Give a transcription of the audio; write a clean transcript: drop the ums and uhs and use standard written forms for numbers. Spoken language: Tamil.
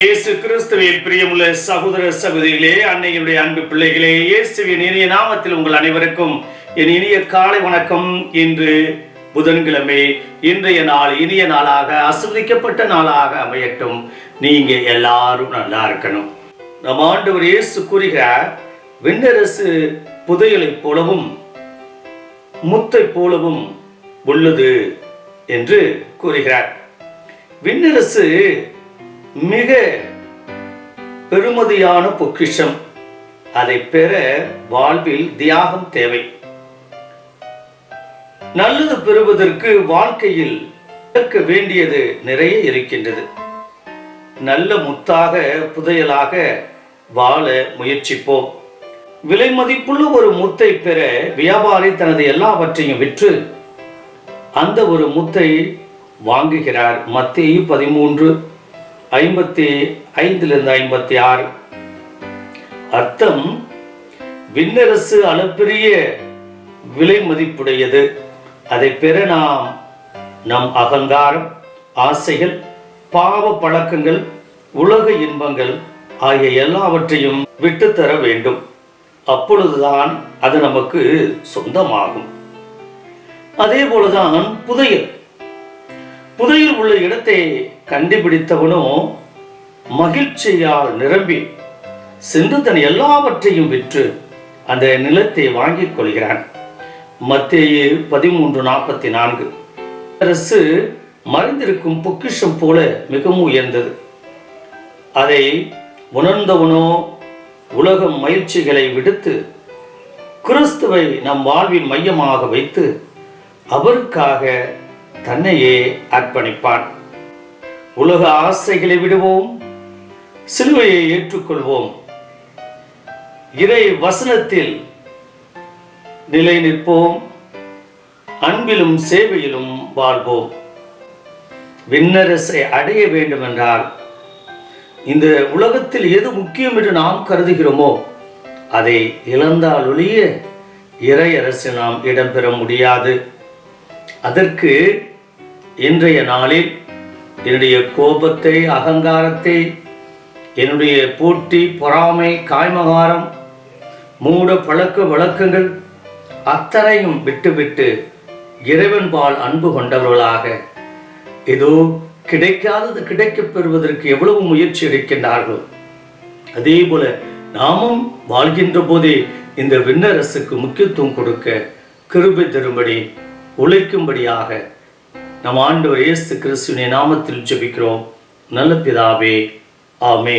இயேசு கிறிஸ்துவின் பிரியமுள்ள சகோதர சகோதரிகளே, அன்னையுடைய அன்பு பிள்ளைகளே, இயேசுவின் இனிய நாமத்தில் உங்கள் அனைவருக்கும் என் இனிய காலை வணக்கம். இன்று புதன்கிழமை. இன்றைய நாள் இனிய நாளாக, ஆசீர்வதிக்கப்பட்ட நாளாக அமையட்டும். நீங்க எல்லாரும் நல்லா இருக்கணும். நம் ஆண்டவர் இயேசு கூறுகிறார், விண்ணரசு புதையலைப் போலவும் முத்தை போலவும் உள்ளது என்று கூறுகிறார். விண்ணரசு மிக பெருமதியான பொக்கிஷம். அதை பெற வாழ்வில் தியாகம் தேவை. நல்லது பெறுவதற்கு வாழ்க்கையில் இழக்க வேண்டியது நிறைய இருக்கின்றது. நல்ல முத்தாக புதையலாக வாழ முயற்சிப்போம். விலை மதிப்புள்ள ஒரு முத்தை பெற வியாபாரி தனது எல்லாவற்றையும் விற்று அந்த ஒரு முத்தை வாங்குகிறார். மத்தேயு 13:55-56. அர்த்தம், விண்ணரசு அளப்பெரிய விலை மதிப்புடையது. அதை பெற நாம் நம் அகங்காரம், ஆசைகள், பாவ பழக்கங்கள், உலக இன்பங்கள் ஆகிய எல்லாவற்றையும் விட்டுத்தர வேண்டும். அப்பொழுதுதான் அது நமக்கு சொந்தமாகும். அதே போலதான் புதையல் உள்ள இடத்தை கண்டுபிடித்தவனோ மகிழ்ச்சியால் நிரம்பி சென்று தன் எல்லாவற்றையும் விற்று அந்த நிலத்தை வாங்கிக் கொள்கிறான். மத்தேயு 13:44. அரசு மறைந்திருக்கும் பொக்கிஷம் போல மிகவும் உயர்ந்தது. அதை உணர்ந்தவனோ உலக மகிழ்ச்சிகளை விடுத்து கிறிஸ்துவை நம் வாழ்வின் மையமாக வைத்து அவருக்காக தன்னையே அர்ப்பணிப்பான். உலக ஆசைகளை விடுவோம், சிலுவையை ஏற்றுக்கொள்வோம், இறை வசனத்தில் நிலை நிற்போம், அன்பிலும் சேவையிலும் வாழ்வோம். விண்ணரசை அடைய வேண்டும் என்றால் இந்த உலகத்தில் எது முக்கியம் என்று நாம் கருதுகிறோமோ அதை இழந்தால் ஒழிய இறையரசில் நாம் இடம்பெற முடியாது. அதற்கு இன்றைய நாளில் என்னுடைய கோபத்தை, அகங்காரத்தை, என்னுடைய போட்டி, பொறாமை, காய்மகாரம், மூட பழக்க வழக்கங்கள் அத்தனையும் விட்டுவிட்டு இறைவன்பால் அன்பு கொண்டவர்களாக, ஏதோ கிடைக்காதது கிடைக்கப் பெறுவதற்கு எவ்வளவு முயற்சி எடுக்கின்றார்கள், அதே போல நாமும் வாழ்கின்ற போதே இந்த விண்ணரசுக்கு முக்கியத்துவம் கொடுக்க கிருபை தரும்படி உழைக்கும்படியாக நம் ஆண்டவர் இயேசு கிறிஸ்துவின் நாமத்தில் ஜெபிக்கிறோம். நல்ல பிதாவே, ஆமென்.